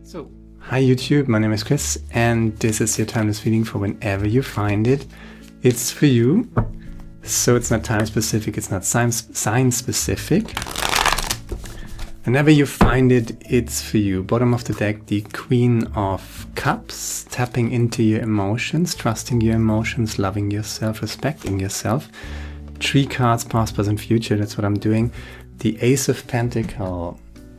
So, hi YouTube, my name is Chris, and this is your timeless reading for whenever you find it. It's for you, so it's not time specific, it's not sign specific. Whenever you find it, it's for you. Bottom of the deck, the Queen of Cups, tapping into your emotions, trusting your emotions, loving yourself, respecting yourself. 3 cards, past, present, future, that's what I'm doing. The Ace of Pentacles.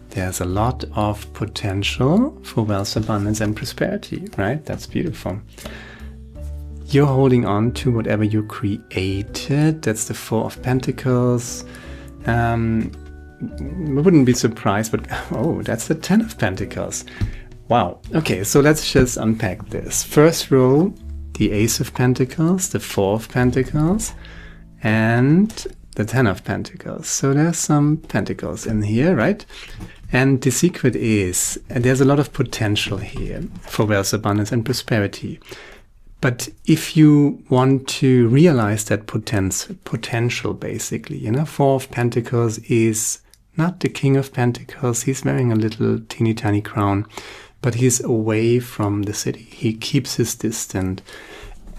There's a lot of potential for wealth, abundance, and prosperity, right? That's beautiful. You're holding on to whatever you created. That's the 4 of Pentacles. I wouldn't be surprised, but oh, that's the 10 of Pentacles. Wow. Okay, so let's just unpack this. First row, the Ace of Pentacles, the 4 of Pentacles, and the 10 of Pentacles. So there's some Pentacles in here, right? And the secret is, there's a lot of potential here for wealth, abundance, and prosperity. But if you want to realize that potential, basically, 4 of Pentacles is not the King of Pentacles. He's wearing a little teeny tiny crown, but he's away from the city. He keeps his distance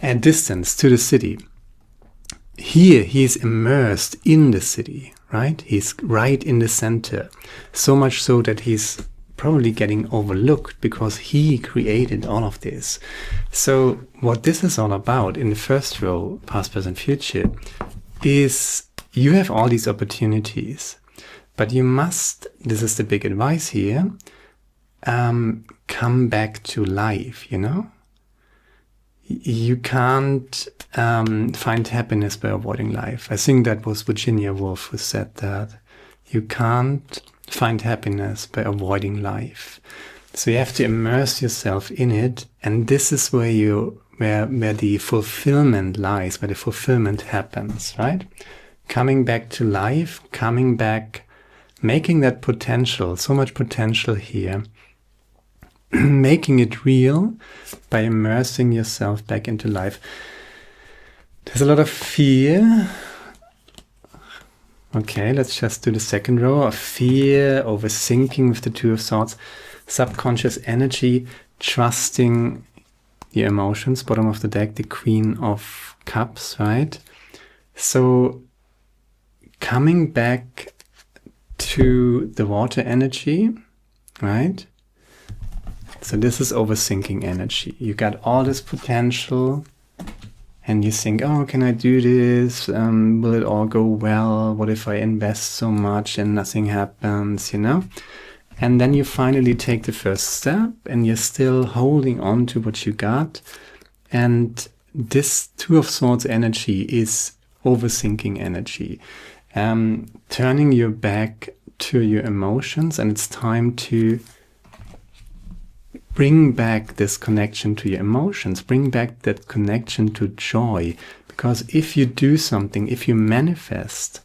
to the city. Here, he's immersed in the city, right? He's right in the center. So much so that he's probably getting overlooked because he created all of this. So what this is all about in the first row, past, present, future, is you have all these opportunities, but you must, this is the big advice here, come back to life, You can't find happiness by avoiding life. I think that was Virginia Woolf who said that. You can't find happiness by avoiding life. So you have to immerse yourself in it, and this is where where the fulfillment lies, where the fulfillment happens, right? Coming back to life, coming back, making that potential, so much potential here, making it real by immersing yourself back into life. There's a lot of fear. Okay, let's just do the second row of fear, overthinking with the 2 of Swords, subconscious energy, trusting your emotions. Bottom of the deck, the Queen of Cups, right? So coming back to the water energy, right? So this is overthinking energy. You got all this potential and you think, oh, can I do this? Will it all go well? What if I invest so much and nothing happens, And then you finally take the first step and you're still holding on to what you got. And this 2 of Swords energy is overthinking energy. Turning your back to your emotions, and it's time to bring back this connection to your emotions, bring back that connection to joy. Because if you do something, if you manifest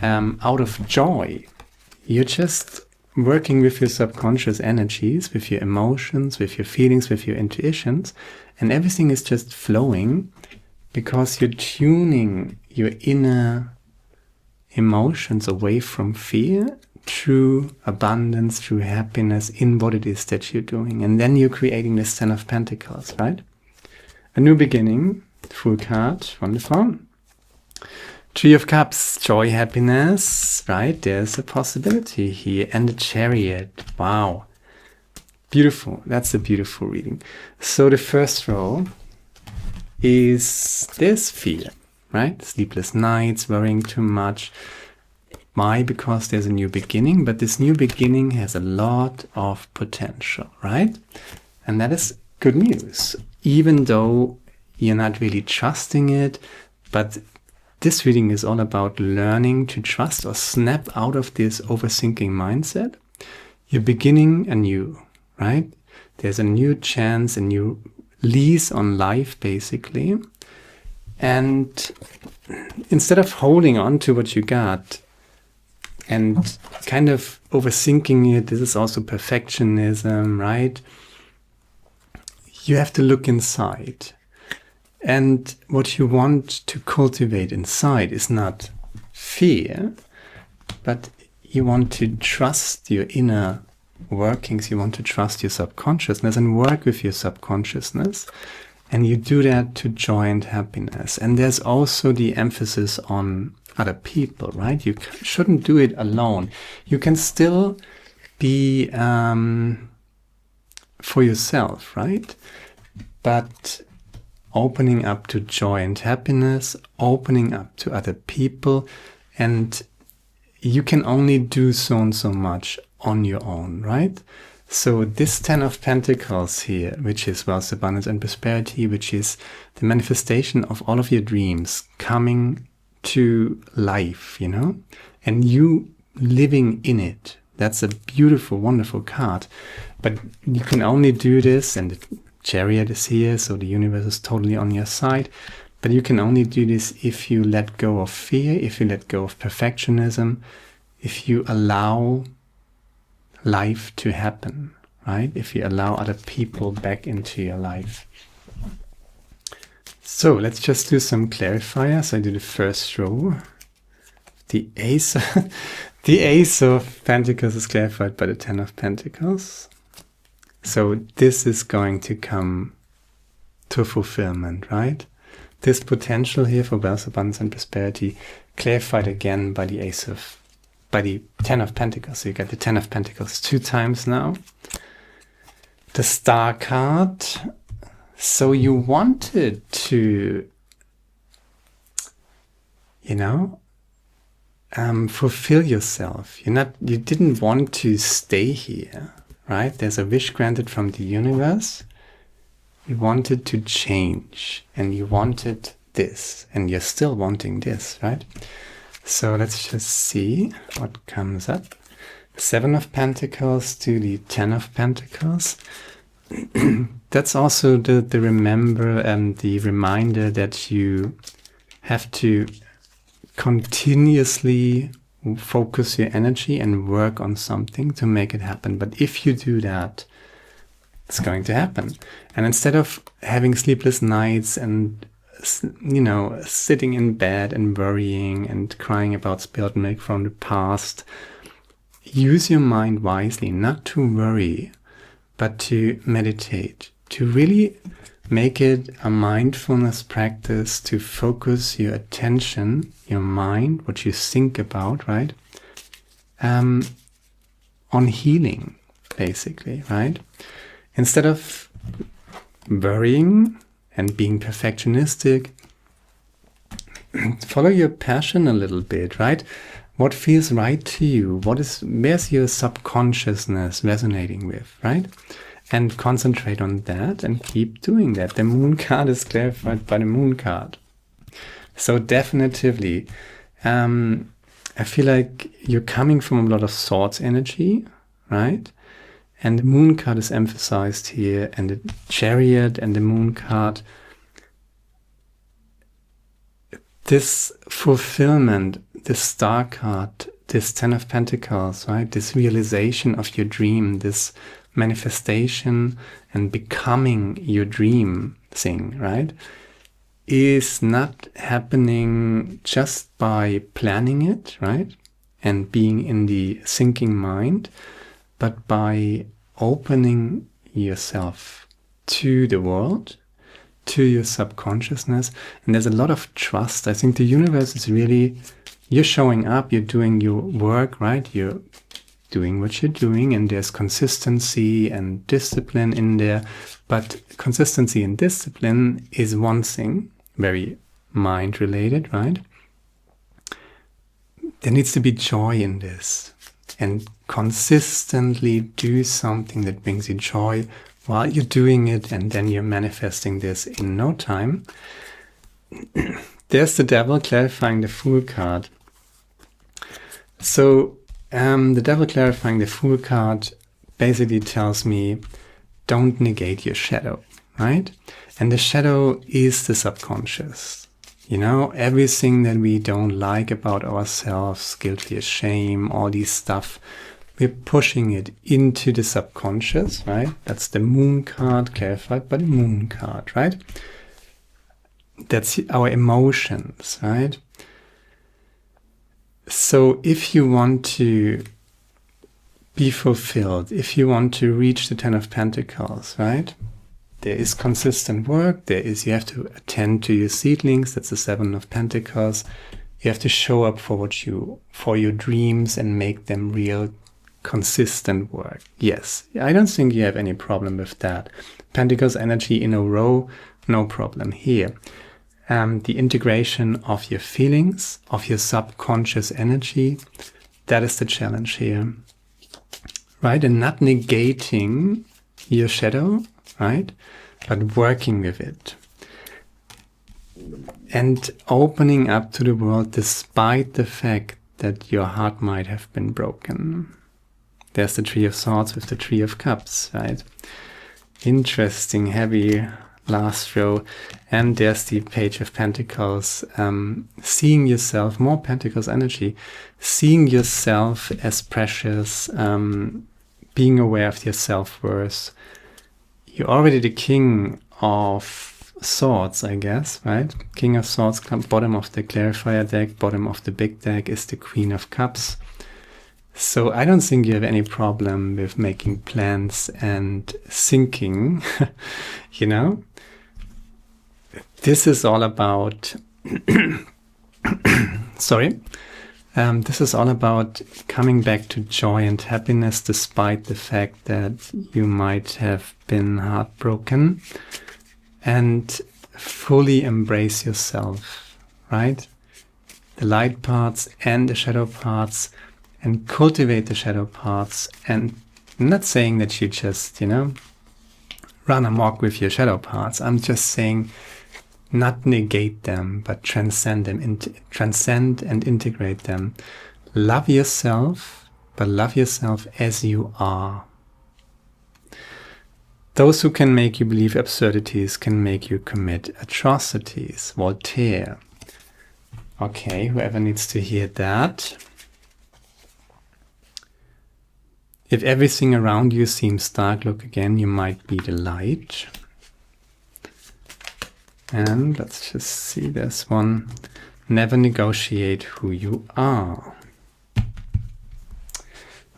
out of joy, you're just working with your subconscious energies, with your emotions, with your feelings, with your intuitions, and everything is just flowing because you're tuning your inner emotions away from fear, true abundance, true happiness in what it is that you're doing. And then you're creating this 10 of Pentacles, right? A new beginning, full card, wonderful. 3 of Cups, joy, happiness, right? There's a possibility here. And the Chariot, wow. Beautiful, that's a beautiful reading. So the first row is this fear, right? Sleepless nights, worrying too much. Why? Because there's a new beginning, but this new beginning has a lot of potential, right? And that is good news, even though you're not really trusting it. But this reading is all about learning to trust or snap out of this overthinking mindset. You're beginning anew, right? There's a new chance, a new lease on life, basically. And instead of holding on to what you got, and kind of overthinking it, this is also perfectionism, right? You have to look inside. And what you want to cultivate inside is not fear, but you want to trust your inner workings. You want to trust your subconsciousness and work with your subconsciousness. And you do that to joy and happiness. And there's also the emphasis on other people, right? You shouldn't do it alone. You can still be for yourself, right? But opening up to joy and happiness, opening up to other people, and you can only do so and so much on your own, right? So this 10 of Pentacles here, which is wealth, abundance, and prosperity, which is the manifestation of all of your dreams coming to life, you know, and you living in it. That's a beautiful, wonderful card. But you can only do this, and the Chariot is here, so the universe is totally on your side. But you can only do this if you let go of fear, if you let go of perfectionism, if you allow life to happen, right? If you allow other people back into your life. So let's just do some clarifiers. I do the first row. The Ace of Pentacles is clarified by the 10 of Pentacles. So this is going to come to fulfillment, right? This potential here for wealth, abundance, and prosperity clarified again by the by the 10 of Pentacles. So you get the 10 of Pentacles 2 times now. The Star card. So you wanted to, you know, fulfill yourself. You didn't want to stay here, right? There's a wish granted from the universe. You wanted to change, and you wanted this, and you're still wanting this, right? So let's just see what comes up. 7 of Pentacles to the 10 of Pentacles. That's also the remember and the reminder that you have to continuously focus your energy and work on something to make it happen. But if you do that, it's going to happen. And instead of having sleepless nights and, you know, sitting in bed and worrying and crying about spilled milk from the past, use your mind wisely, not to worry, but to meditate, to really make it a mindfulness practice, to focus your attention, your mind, what you think about, right? On healing, basically, right? Instead of worrying and being perfectionistic, follow your passion a little bit, right? What feels right to you? Where's your subconsciousness resonating with, right? And concentrate on that and keep doing that. The Moon card is clarified by the Moon card. So definitively, I feel like you're coming from a lot of Swords energy, right? And the Moon card is emphasized here, and the Chariot and the Moon card. This fulfillment, this Star card, this 10 of Pentacles, right? This realization of your dream, this manifestation and becoming your dream thing, right? Is not happening just by planning it, right? And being in the thinking mind, but by opening yourself to the world, to your subconsciousness. And there's a lot of trust. I think the universe is really, you're showing up, you're doing your work, right? You're doing what you're doing, and there's consistency and discipline in there. But consistency and discipline is one thing, very mind related, right? There needs to be joy in this, and consistently do something that brings you joy while you're doing it, and then you're manifesting this in no time. There's the Devil clarifying the Fool card. So the Devil clarifying the Fool card basically tells me, don't negate your shadow, right? And the shadow is the subconscious. You know, everything that we don't like about ourselves, guilt, fear, shame, all these stuff, we're pushing it into the subconscious, right? That's the Moon card clarified by the Moon card, right? That's our emotions, right? So if you want to be fulfilled, if you want to reach the Ten of Pentacles, right? There is consistent work. You have to attend to your seedlings. That's the Seven of Pentacles. You have to show up for your dreams and make them real, consistent work. Yes, I don't think you have any problem with that. Pentacles energy in a row, no problem here. The integration of your feelings, of your subconscious energy, that is the challenge here, right? And not negating your shadow, right? But working with it. And opening up to the world despite the fact that your heart might have been broken. There's the Three of Swords with the Three of Cups, right? Interesting, heavy last row. And there's the Page of Pentacles. Seeing yourself, more Pentacles energy. Seeing yourself as precious. Being aware of your self-worth. You're already the King of Swords, I guess, right? King of Swords, bottom of the Clarifier deck, bottom of the big deck is the Queen of Cups. So I don't think you have any problem with making plans and thinking, you know? This is all about, sorry. This is all about coming back to joy and happiness despite the fact that you might have been heartbroken, and fully embrace yourself, right? The light parts and the shadow parts, and cultivate the shadow parts. And I'm not saying that you just, run amok with your shadow parts. I'm just saying not negate them, but transcend them, transcend and integrate them. Love yourself, but love yourself as you are. Those who can make you believe absurdities can make you commit atrocities. Voltaire. Okay, whoever needs to hear that. If everything around you seems dark, look again, you might be the light. And let's just see this one. Never negotiate who you are.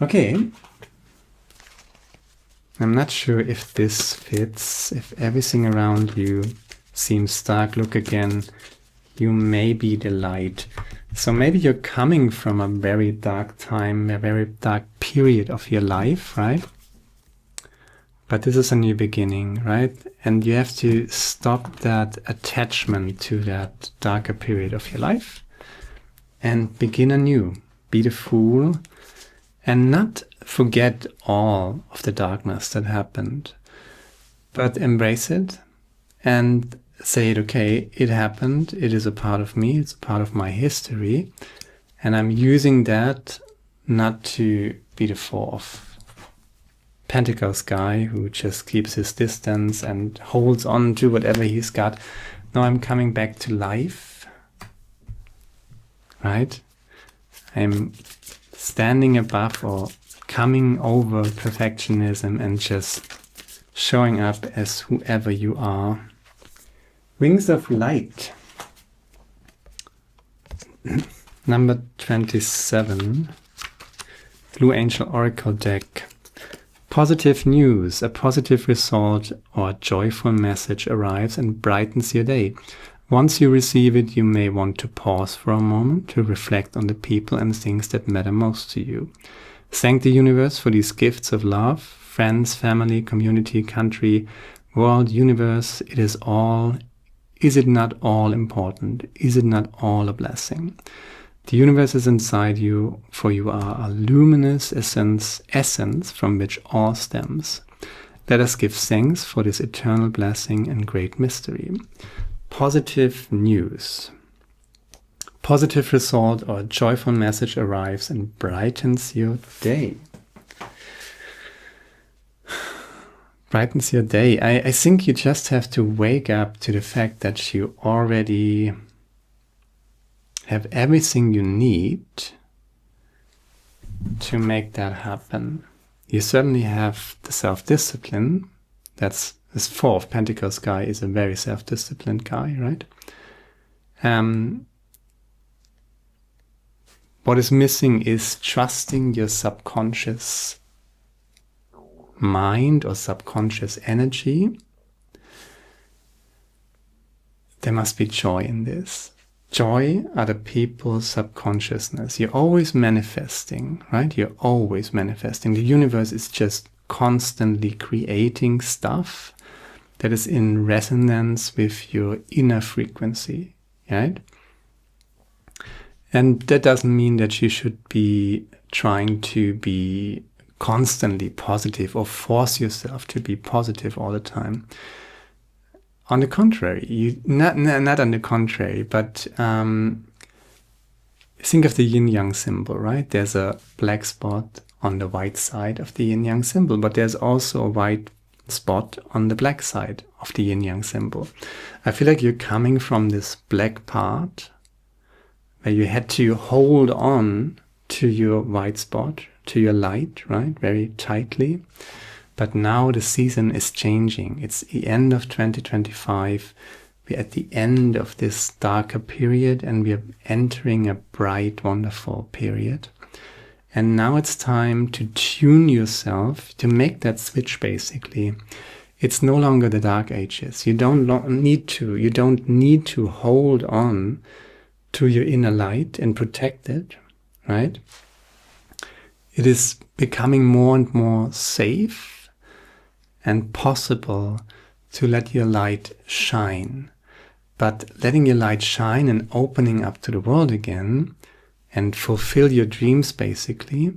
Okay. I'm not sure if this fits. If everything around you seems dark, look again. You may be the light. So maybe you're coming from a very dark time, a very dark period of your life, right? But this is a new beginning, right? And you have to stop that attachment to that darker period of your life and begin anew. Be the Fool and not forget all of the darkness that happened, but embrace it and say, okay, it happened. It is a part of me. It's a part of my history. And I'm using that not to be the Four of Pentacles guy who just keeps his distance and holds on to whatever he's got. No, I'm coming back to life, right? I'm standing above or coming over perfectionism and just showing up as whoever you are. Wings of Light. Number 27. Blue Angel Oracle deck. Positive news, a positive result or a joyful message arrives and brightens your day. Once you receive it, you may want to pause for a moment to reflect on the people and things that matter most to you. Thank the universe for these gifts of love, friends, family, community, country, world, universe. Is it not all important? Is it not all a blessing? The universe is inside you, for you are a luminous essence from which all stems. Let us give thanks for this eternal blessing and great mystery. Positive news. Positive result or a joyful message arrives and brightens your day. Brightens your day. I think you just have to wake up to the fact that you already have everything you need to make that happen. You certainly have the self-discipline. That's this Four of Pentacles guy is a very self-disciplined guy, right? What is missing is trusting your subconscious mind or subconscious energy, there must be joy in this. Joy, other people's subconsciousness. You're always manifesting, right? You're always manifesting. The universe is just constantly creating stuff that is in resonance with your inner frequency, right? And that doesn't mean that you should be trying to be constantly positive or force yourself to be positive all the time. On the contrary, not on the contrary, but think of the yin-yang symbol, right? There's a black spot on the white side of the yin-yang symbol, but there's also a white spot on the black side of the yin-yang symbol. I feel like you're coming from this black part where you had to hold on to your white spot, to your light, right? Very tightly. But now the season is changing. It's the end of 2025. We're at the end of this darker period and we're entering a bright, wonderful period. And now it's time to tune yourself, to make that switch basically. It's no longer the dark ages. You don't need to hold on to your inner light and protect it, right? It is becoming more and more safe and possible to let your light shine. But letting your light shine and opening up to the world again and fulfill your dreams basically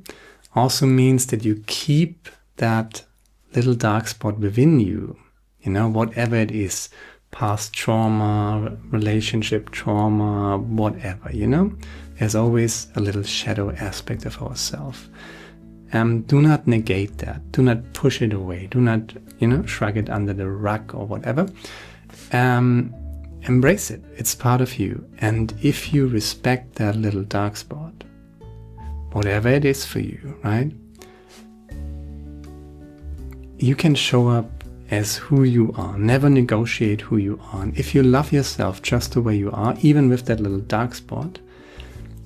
also means that you keep that little dark spot within you, whatever it is, past trauma, relationship trauma, whatever, there's always a little shadow aspect of ourselves. Do not negate that. Do not push it away. Do not, shrug it under the rug or whatever. Embrace it. It's part of you. And if you respect that little dark spot, whatever it is for you, right? You can show up as who you are. Never negotiate who you are. And if you love yourself just the way you are, even with that little dark spot,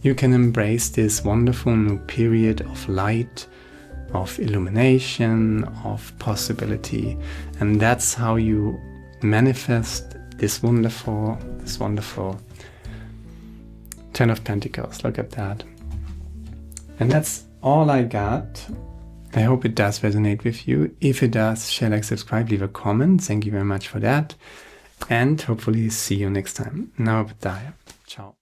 you can embrace this wonderful new period of light, of illumination, of possibility. And that's how you manifest this wonderful Ten of Pentacles. Look at that. And that's all I got. I hope it does resonate with you. If it does, share, like, subscribe, leave a comment. Thank you very much for that. And hopefully see you next time. Namaste. Ciao.